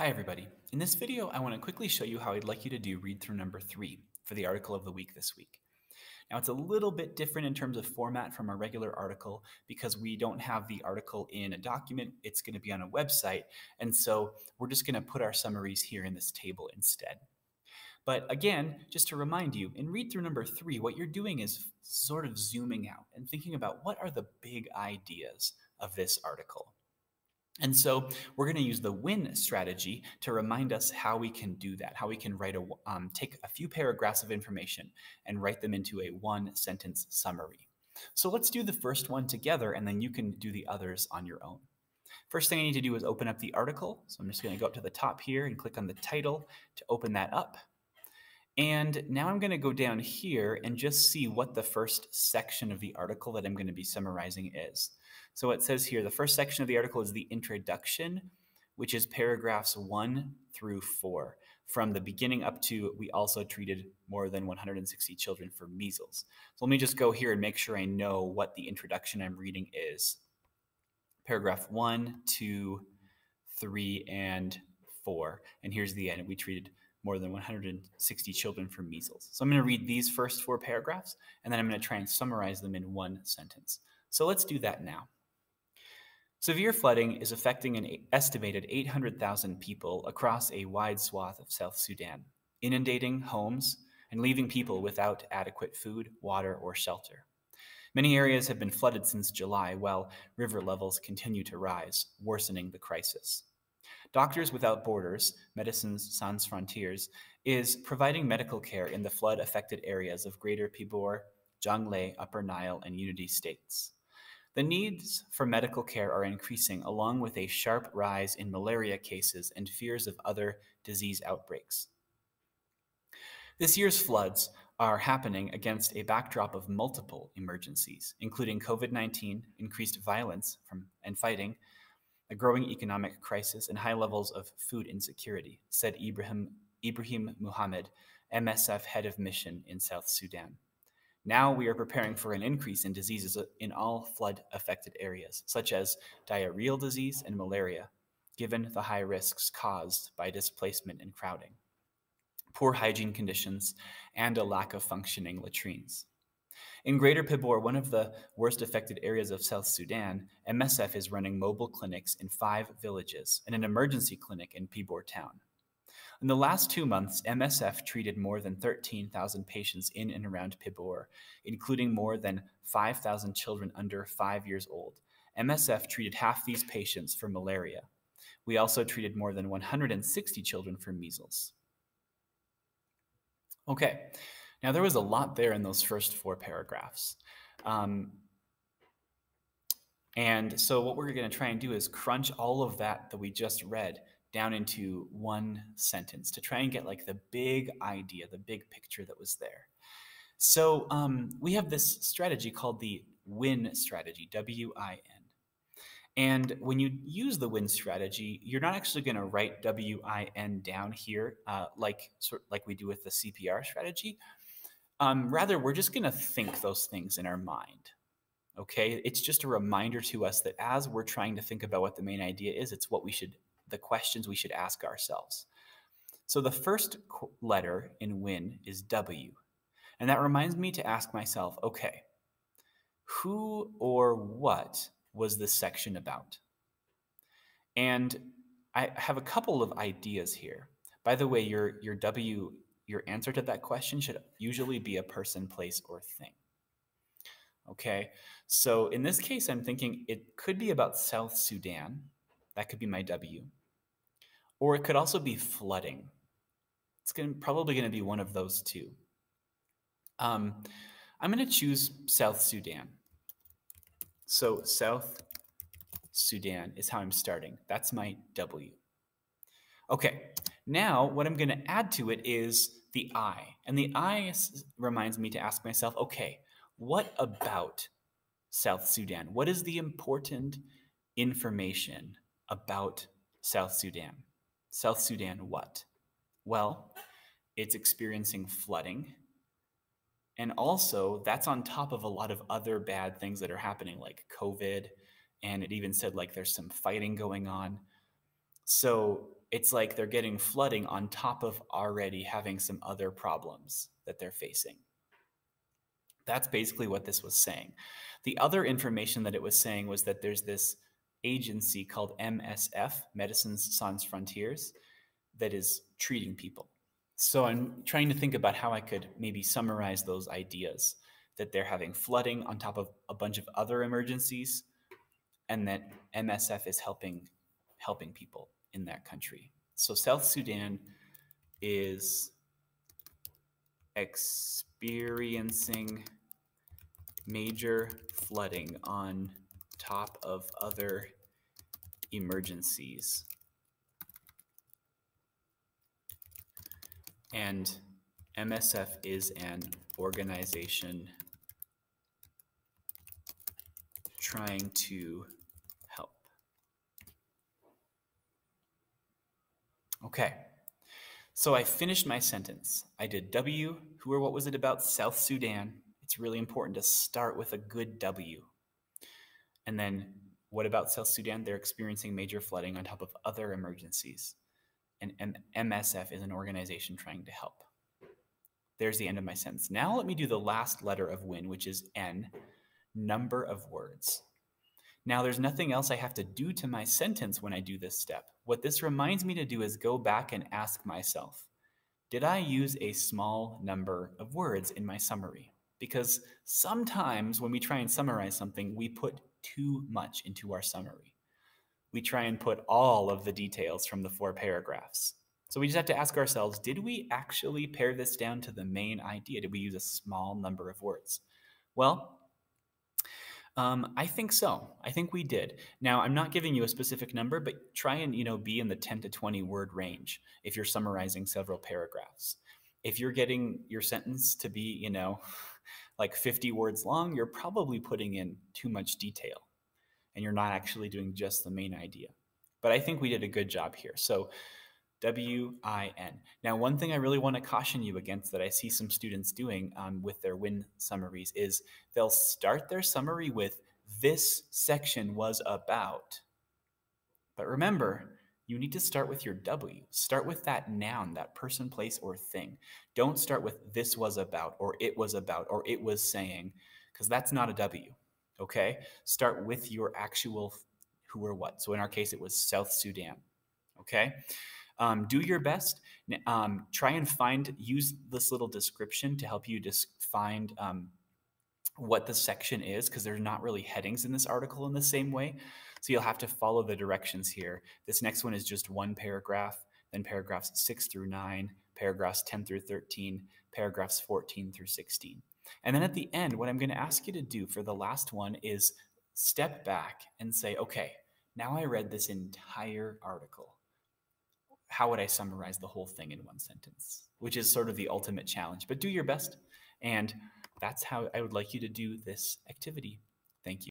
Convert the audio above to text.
Hi everybody. In this video, I want to quickly show you how I'd like you to do read through number 3 for the article of the week this week. Now it's a little bit different in terms of format from our regular article because we don't have the article in a document, it's going to be on a website, and so we're just going to put our summaries here in this table instead. But again, just to remind you, in read through number 3, what you're doing is sort of zooming out and thinking about what are the big ideas of this article. And so we're going to use the win strategy to remind us how we can do that, how we can take a few paragraphs of information and write them into a one-sentence summary. So let's do the first one together, and then you can do the others on your own. First thing I need to do is open up the article. So I'm just going to go up to the top here and click on the title to open that up. And now I'm going to go down here and just see what the first section of the article that I'm going to be summarizing is. So it says here, the first section of the article is the introduction, which is paragraphs 1 through 4. From the beginning up to, we also treated more than 160 children for measles. So let me just go here and make sure I know what the introduction I'm reading is. Paragraph 1, 2, 3, and 4. And here's the end. We treated more than 160 children for measles. So I'm going to read these first 4 paragraphs, and then I'm going to try and summarize them in one sentence. So let's do that now. Severe flooding is affecting an estimated 800,000 people across a wide swath of South Sudan, inundating homes and leaving people without adequate food, water, or shelter. Many areas have been flooded since July, while river levels continue to rise, worsening the crisis. Doctors Without Borders, Médecins Sans Frontières, is providing medical care in the flood-affected areas of Greater Pibor, Jonglei, Upper Nile, and Unity states. The needs for medical care are increasing, along with a sharp rise in malaria cases and fears of other disease outbreaks. This year's floods are happening against a backdrop of multiple emergencies, including COVID-19, increased violence and fighting, a growing economic crisis, and high levels of food insecurity, said Ibrahim Muhammad, MSF head of mission in South Sudan. Now we are preparing for an increase in diseases in all flood-affected areas, such as diarrheal disease and malaria, given the high risks caused by displacement and crowding, poor hygiene conditions, and a lack of functioning latrines. In Greater Pibor, one of the worst affected areas of South Sudan, MSF is running mobile clinics in 5 villages and an emergency clinic in Pibor town. In the last 2 months, MSF treated more than 13,000 patients in and around Pibor, including more than 5,000 children under 5 years old. MSF treated half these patients for malaria. We also treated more than 160 children for measles. Okay, now there was a lot there in those first 4 paragraphs. And so what we're going to try and do is crunch all of that we just read down into one sentence to try and get like the big idea, the big picture that was there. So we have this strategy called the WIN strategy, W-I-N. And when you use the WIN strategy, you're not actually going to write W-I-N down here like we do with the CPR strategy. Rather, we're just going to think those things in our mind. Okay, it's just a reminder to us that as we're trying to think about what the main idea is, it's what the questions we should ask ourselves. So the first letter in WIN is W. And that reminds me to ask myself, okay, who or what was this section about? And I have a couple of ideas here. By the way, your answer to that question should usually be a person, place, or thing. Okay, so in this case, I'm thinking it could be about South Sudan. That could be my W. Or it could also be flooding. It's probably going to be one of those two. I'm going to choose South Sudan. So South Sudan is how I'm starting. That's my W. Okay, now what I'm going to add to it is the I. And the I reminds me to ask myself, okay, what about South Sudan? What is the important information about South Sudan? South Sudan what? Well, it's experiencing flooding. And also, that's on top of a lot of other bad things that are happening, like COVID. And it even said like there's some fighting going on. So it's like they're getting flooding on top of already having some other problems that they're facing. That's basically what this was saying. The other information that it was saying was that there's this agency called MSF, Medicines Sans Frontiers, that is treating people. So I'm trying to think about how I could maybe summarize those ideas, that they're having flooding on top of a bunch of other emergencies, and that MSF is helping people in that country. So South Sudan is experiencing major flooding on top of other emergencies. And MSF is an organization trying to help. Okay, so I finished my sentence. I did W, who or what was it about? South Sudan. It's really important to start with a good W. And then what about South Sudan? They're experiencing major flooding on top of other emergencies. And MSF is an organization trying to help. There's the end of my sentence. Now let me do the last letter of WIN, which is N, number of words. Now there's nothing else I have to do to my sentence when I do this step. What this reminds me to do is go back and ask myself, did I use a small number of words in my summary? Because sometimes when we try and summarize something, we put too much into our summary. We try and put all of the details from the 4 paragraphs. So we just have to ask ourselves, did we actually pare this down to the main idea? Did we use a small number of words? Well, I think so. I think we did. Now, I'm not giving you a specific number, but try and be in the 10 to 20 word range if you're summarizing several paragraphs. If you're getting your sentence to be, like 50 words long, you're probably putting in too much detail and you're not actually doing just the main idea. But I think we did a good job here. So W-I-N. Now, one thing I really want to caution you against that I see some students doing with their WIN summaries is they'll start their summary with, this section was about. But remember, you need to start with your W. Start with that noun, that person, place, or thing. Don't start with this was about, or it was saying, because that's not a W, okay? Start with your actual who or what. So in our case, it was South Sudan, okay? Do your best. Try and use this little description to help you just find what the section is, because there's not really headings in this article in the same way. So you'll have to follow the directions here. This next one is just one paragraph, then paragraphs 6 through 9, paragraphs 10 through 13, paragraphs 14 through 16. And then at the end, what I'm going to ask you to do for the last one is step back and say, okay, now I read this entire article. How would I summarize the whole thing in one sentence? Which is sort of the ultimate challenge, but do your best. And that's how I would like you to do this activity. Thank you.